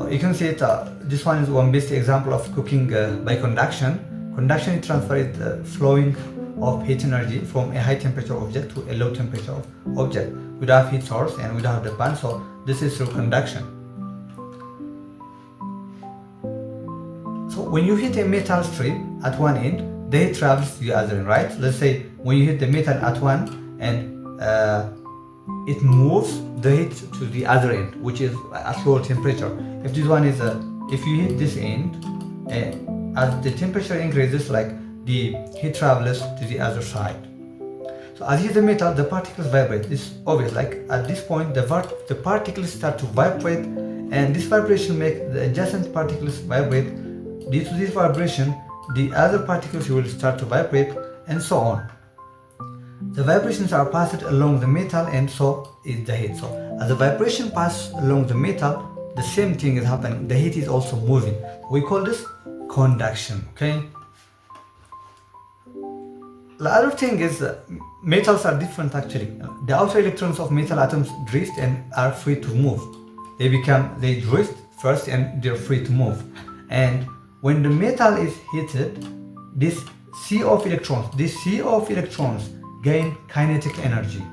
You can see it, this one is one best example of cooking by conduction. Conduction is transferred flowing of heat energy from a high temperature object to a low temperature object without heat source and without the pan. So this is through conduction. So when you hit a metal strip at one end, the heat travels to the other end, right? Let's say when you hit the metal at one and it moves the heat to the other end, which is at lower temperature. If this one is if you hit this end, as the temperature increases, like the heat travels to the other side. So as you hit the metal, the particles vibrate. It's obvious. Like at this point, the particles start to vibrate, and this vibration makes the adjacent particles vibrate. Due to this vibration, the other particles will start to vibrate, and so on. The vibrations are passed along the metal, and so is the heat. So as the vibration passes along the metal, the same thing is happening. The heat is also moving. We call this conduction. Okay. The other thing is metals are different actually. The outer electrons of metal atoms drift and are free to move. They drift first and they're free to move. And when the metal is heated, this sea of electrons gain kinetic energy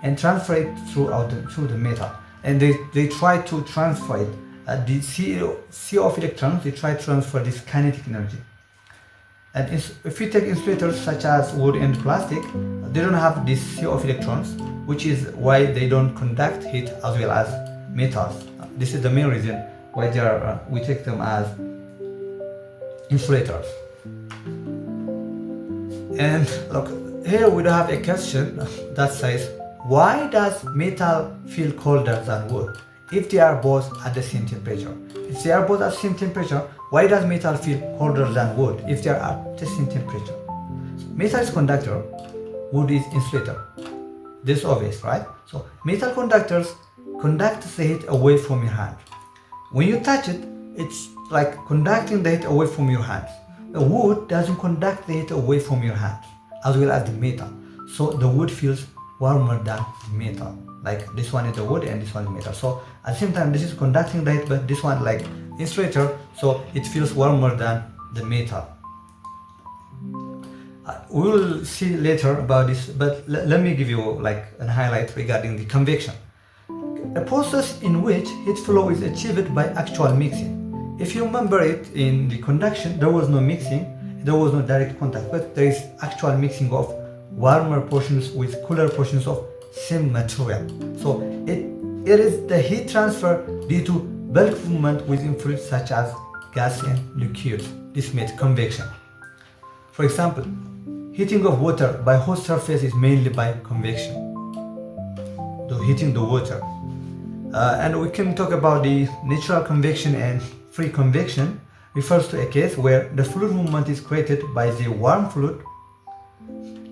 and transfer it through the metal. And they try to transfer it. The sea of electrons, they try to transfer this kinetic energy. And if you take insulators such as wood and plastic, they don't have this sea of electrons, which is why they don't conduct heat as well as metals. This is the main reason why we take them as insulators. And look, here we have a question that says, why does metal feel colder than wood if they are both at the same temperature? If they are both at the same temperature, why does metal feel colder than wood if they are at the same temperature? Metal is conductor, wood is insulator. This is obvious, right? So metal conductors conduct the heat away from your hand. When you touch it, it's like conducting the heat away from your hands. The wood doesn't conduct the heat away from your hands, as well as the metal. So the wood feels warmer than the metal. Like this one is the wood and this one is metal. So at the same time, this is conducting the heat, but this one like insulator, so it feels warmer than the metal. We will see later about this, but let me give you like a highlight regarding the convection. A process in which heat flow is achieved by actual mixing. If you remember it, in the conduction, there was no mixing, there was no direct contact, but there is actual mixing of warmer portions with cooler portions of same material. So it is the heat transfer due to bulk movement within fluids such as gas and liquids. This makes convection. For example, heating of water by hot surface is mainly by convection. Heating the water. And we can talk about the natural convection and free convection. Refers to a case where the fluid movement is created by the warm fluid.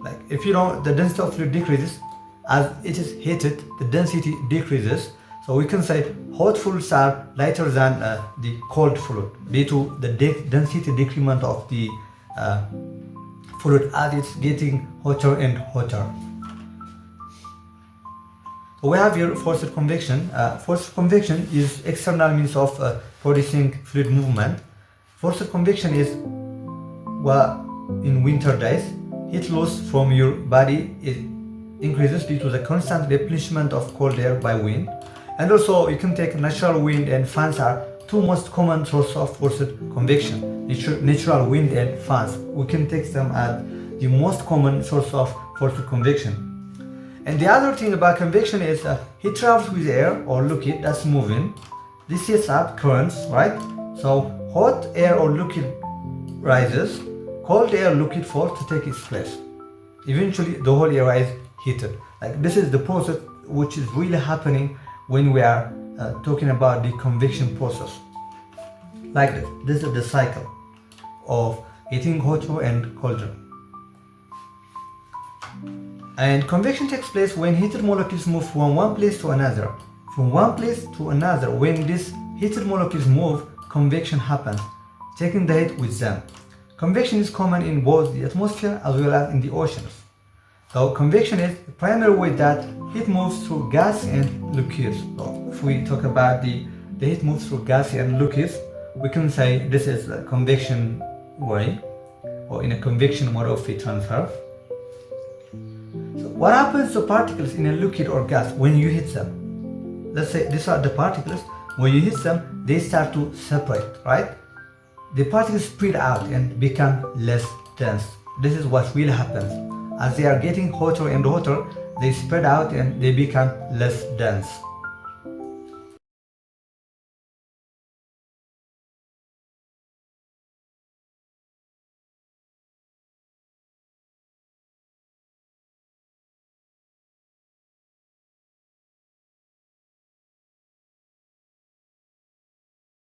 Like if you know, the density of fluid decreases as it is heated, the density decreases. So we can say hot fluids are lighter than the cold fluid due to the density decrement of the fluid as it's getting hotter and hotter. So we have here forced convection. Forced convection is external means of producing fluid movement. Forced convection is, well, in winter days, heat loss from your body increases due to the constant replenishment of cold air by wind. And also you can take natural wind and fans are two most common sources of forced convection. Natural wind and fans, we can take them as the most common source of forced convection. And the other thing about convection is heat travels with air or liquid that's moving. This sets up currents, right? So hot air or liquid rises, cold air or liquid falls to take its place. Eventually the whole area is heated. Like this is the process which is really happening when we are talking about the convection process. Like this is the cycle of getting hotter and colder. And convection takes place when heated molecules move from one place to another. From one place to another, when these heated molecules move, convection happens, taking the heat with them. Convection is common in both the atmosphere as well as in the oceans. So convection is the primary way that heat moves through gas and liquids. So if we talk about the the heat moves through gas and liquids, we can say this is a convection way, or in a convection mode of heat transfer. So what happens to particles in a liquid or gas when you hit them? Let's say these are the particles. When you hit them, they start to separate, right? The particles spread out and become less dense. This is what really happens. As they are getting hotter and hotter, they spread out and they become less dense.